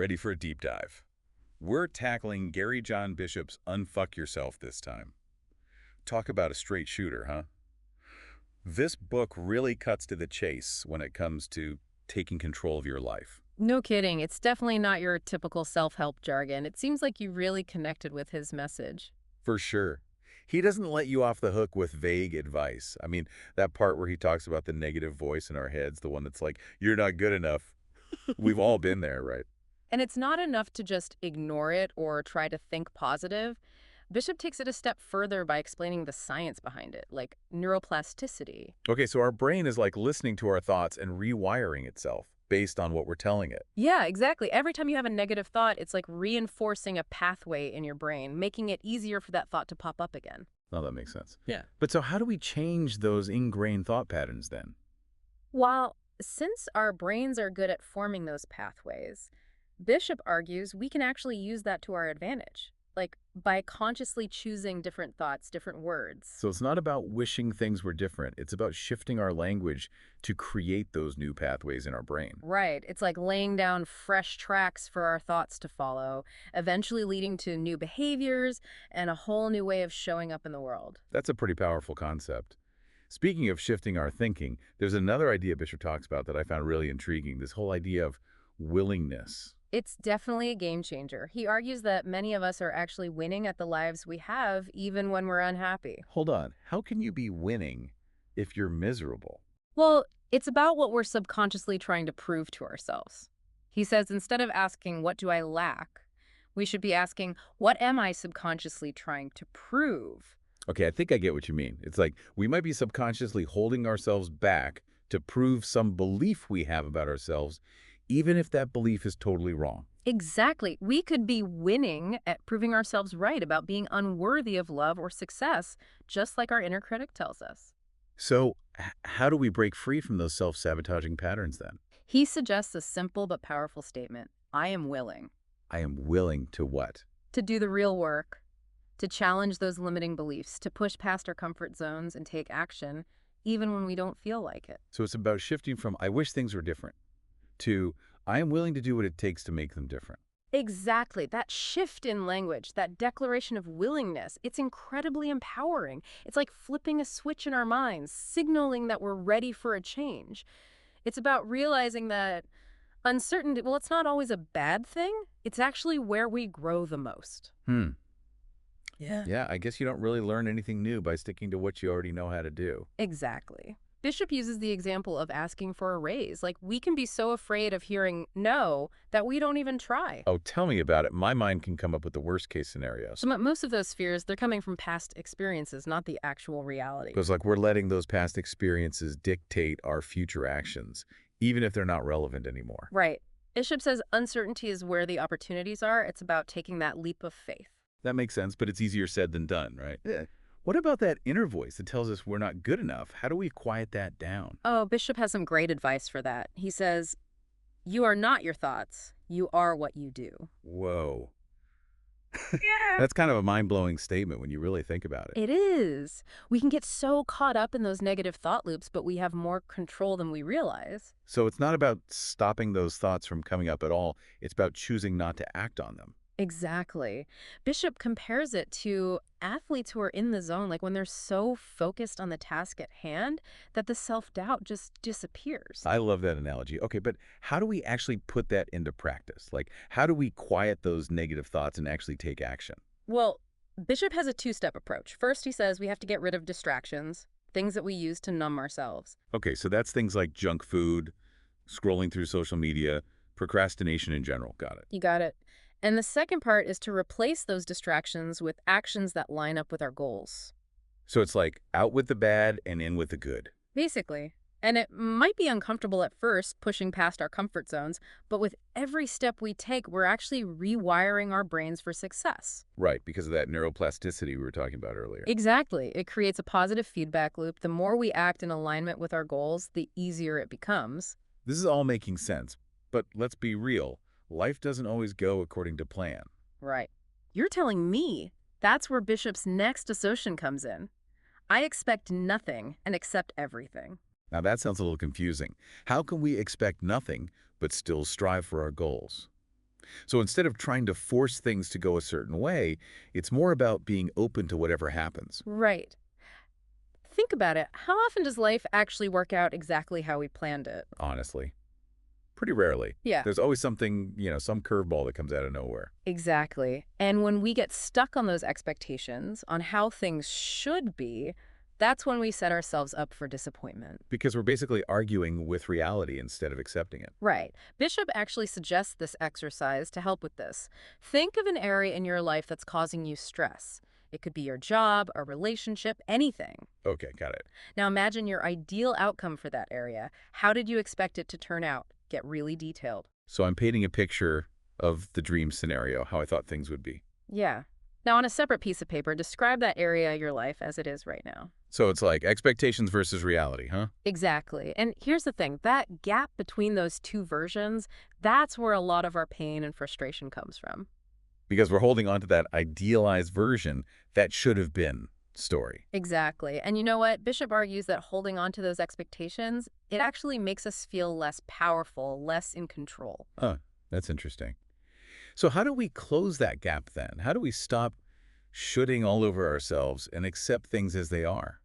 Ready for a deep dive? We're tackling Gary John Bishop's Unfuck Yourself this time. Talk about a straight shooter, huh? This book really cuts to the chase when it comes to taking control of your life. No kidding. It's definitely not your typical self-help jargon. It seems like you really connected with his message. For sure. He doesn't let you off the hook with vague advice. I mean, that part where he talks about the negative voice in our heads, the one that's like, you're not good enough. We've all been there, right? And it's not enough to just ignore it or try to think positive. Bishop takes it a step further by explaining the science behind it, like neuroplasticity. Okay, so our brain is like listening to our thoughts and rewiring itself based on what we're telling it. Yeah, exactly. Every time you have a negative thought, it's like reinforcing a pathway in your brain, making it easier for that thought to pop up again. Oh, that makes sense. Yeah. But so how do we change those ingrained thought patterns then? While since our brains are good at forming those pathways, Bishop argues we can actually use that to our advantage, like by consciously choosing different thoughts, different words. So it's not about wishing things were different. It's about shifting our language to create those new pathways in our brain. Right. It's like laying down fresh tracks for our thoughts to follow, eventually leading to new behaviors and a whole new way of showing up in the world. That's a pretty powerful concept. Speaking of shifting our thinking, there's another idea Bishop talks about that I found really intriguing, this whole idea of willingness. It's definitely a game changer. He argues that many of us are actually winning at the lives we have, even when we're unhappy. Hold on, how can you be winning if you're miserable? Well, it's about what we're subconsciously trying to prove to ourselves. He says instead of asking, what do I lack? We should be asking, what am I subconsciously trying to prove? Okay, I think I get what you mean. It's like we might be subconsciously holding ourselves back to prove some belief we have about ourselves, even if that belief is totally wrong. Exactly. We could be winning at proving ourselves right about being unworthy of love or success, just like our inner critic tells us. So, how do we break free from those self-sabotaging patterns then? He suggests a simple but powerful statement. I am willing I am willing to what? to do the real work, to challenge those limiting beliefs, to push past our comfort zones and take action, even when we don't feel like it. So it's about shifting from I wish things were different to I am willing to do what it takes to make them different. Exactly. That shift in language, that declaration of willingness, it's incredibly empowering. It's like flipping a switch in our minds, signaling that we're ready for a change. It's about realizing that uncertainty, well, it's not always a bad thing. It's actually where we grow the most. Hmm. Yeah. Yeah, I guess you don't really learn anything new by sticking to what you already know how to do. Exactly. Bishop uses the example of asking for a raise. Like, we can be so afraid of hearing no that we don't even try. Oh, tell me about it. My mind can come up with the worst case scenarios. So most of those fears, they're coming from past experiences, not the actual reality. Because like we're letting those past experiences dictate our future actions, even if they're not relevant anymore. Right. Bishop says uncertainty is where the opportunities are. It's about taking that leap of faith. That makes sense, but it's easier said than done, right? Yeah. What about that inner voice that tells us we're not good enough? How do we quiet that down? Oh, Bishop has some great advice for that. He says, you are not your thoughts. You are what you do. Whoa. Yeah. That's kind of a mind-blowing statement when you really think about it. It is. We can get so caught up in those negative thought loops, but we have more control than we realize. So it's not about stopping those thoughts from coming up at all. It's about choosing not to act on them. Exactly. Bishop compares it to athletes who are in the zone, like when they're so focused on the task at hand that the self-doubt just disappears. I love that analogy. Okay, but how do we actually put that into practice? Like, how do we quiet those negative thoughts and actually take action? Well, Bishop has a two-step approach. First, he says we have to get rid of distractions, things that we use to numb ourselves. Okay, so that's things like junk food, scrolling through social media, procrastination in general. Got it. You got it. And the second part is to replace those distractions with actions that line up with our goals. So it's like out with the bad and in with the good. Basically. And it might be uncomfortable at first, pushing past our comfort zones, but with every step we take, we're actually rewiring our brains for success. Right, because of that neuroplasticity we were talking about earlier. Exactly. It creates a positive feedback loop. The more we act in alignment with our goals, the easier it becomes. This is all making sense, but let's be real. Life doesn't always go according to plan. Right. You're telling me that's where Bishop's next assertion comes in. I expect nothing and accept everything. Now that sounds a little confusing. How can we expect nothing but still strive for our goals? So instead of trying to force things to go a certain way, it's more about being open to whatever happens, Right. Think about it. How often does life actually work out exactly how we planned it? honestly. Pretty rarely. Yeah. There's always something, some curveball that comes out of nowhere. Exactly. And when we get stuck on those expectations, on how things should be, that's when we set ourselves up for disappointment. Because we're basically arguing with reality instead of accepting it. Right. Bishop actually suggests this exercise to help with this. Think of an area in your life that's causing you stress. It could be your job, a relationship, anything. Okay, got it. Now imagine your ideal outcome for that area. How did you expect it to turn out? Get really detailed. So I'm painting a picture of the dream scenario, how I thought things would be. Yeah. Now on a separate piece of paper, describe that area of your life as it is right now. So it's like expectations versus reality, huh? Exactly. And here's the thing, that gap between those two versions, that's where a lot of our pain and frustration comes from. Because we're holding on to that idealized version that should have been story. Exactly. And you know what? Bishop argues that holding on to those expectations, it actually makes us feel less powerful, less in control. Huh, that's interesting. So how do we close that gap then? How do we stop shooting all over ourselves and accept things as they are?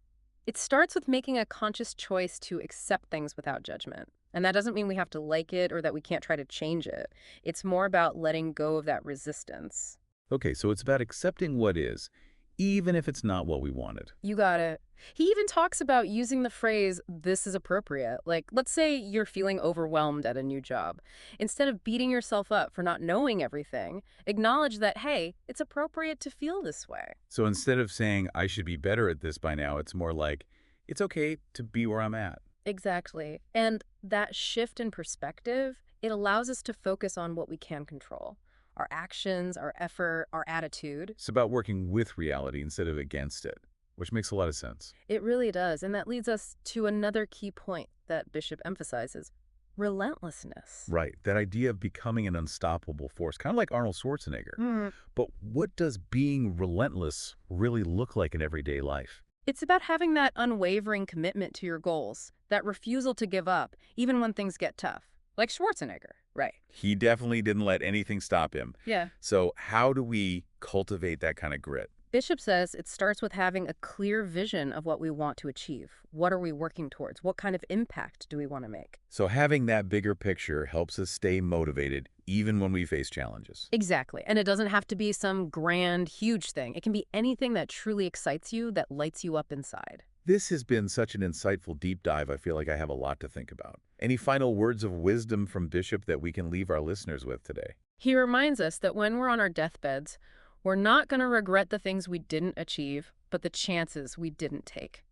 It starts with making a conscious choice to accept things without judgment. And that doesn't mean we have to like it or that we can't try to change it. It's more about letting go of that resistance. Okay, so it's about accepting what is, even if it's not what we wanted. You got it. He even talks about using the phrase, this is appropriate. Like, let's say you're feeling overwhelmed at a new job. Instead of beating yourself up for not knowing everything, acknowledge that, hey, it's appropriate to feel this way. So instead of saying, I should be better at this by now, it's more like, it's okay to be where I'm at. Exactly. And that shift in perspective, it allows us to focus on what we can control. Our actions, our effort, our attitude. It's about working with reality instead of against it, which makes a lot of sense. It really does. And that leads us to another key point that Bishop emphasizes, relentlessness. Right, that idea of becoming an unstoppable force, kind of like Arnold Schwarzenegger. Mm. But what does being relentless really look like in everyday life? It's about having that unwavering commitment to your goals, that refusal to give up, even when things get tough. Like Schwarzenegger, right? He definitely didn't let anything stop him. Yeah. So how do we cultivate that kind of grit? Bishop says it starts with having a clear vision of what we want to achieve. What are we working towards? What kind of impact do we want to make? So having that bigger picture helps us stay motivated even when we face challenges. Exactly. And it doesn't have to be some grand, huge thing. It can be anything that truly excites you, that lights you up inside. This has been such an insightful deep dive. I feel like I have a lot to think about. Any final words of wisdom from Bishop that we can leave our listeners with today? He reminds us that when we're on our deathbeds, we're not going to regret the things we didn't achieve, but the chances we didn't take.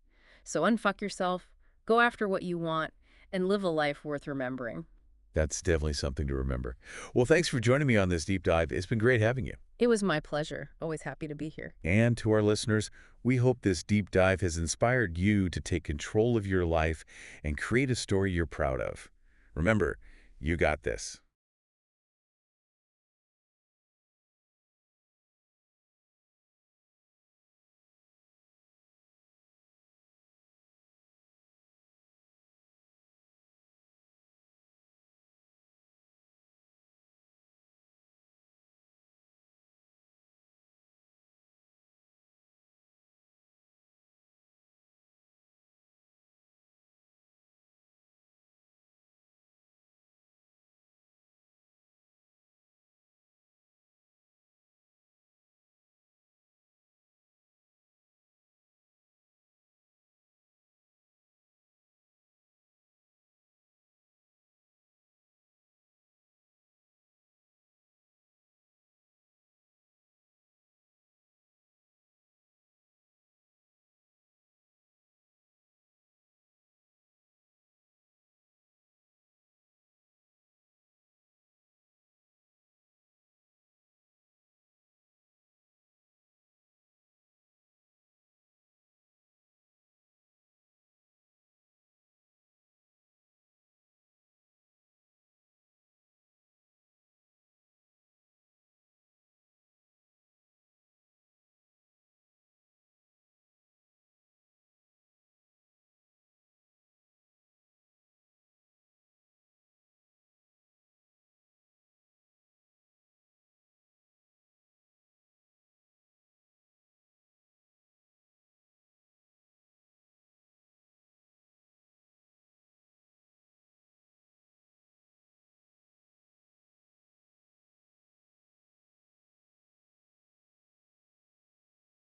So unfuck yourself, go after what you want, and live a life worth remembering. That's definitely something to remember. Well, thanks for joining me on this deep dive. It's been great having you. It was my pleasure. Always happy to be here. And to our listeners, we hope this deep dive has inspired you to take control of your life and create a story you're proud of. Remember, you got this.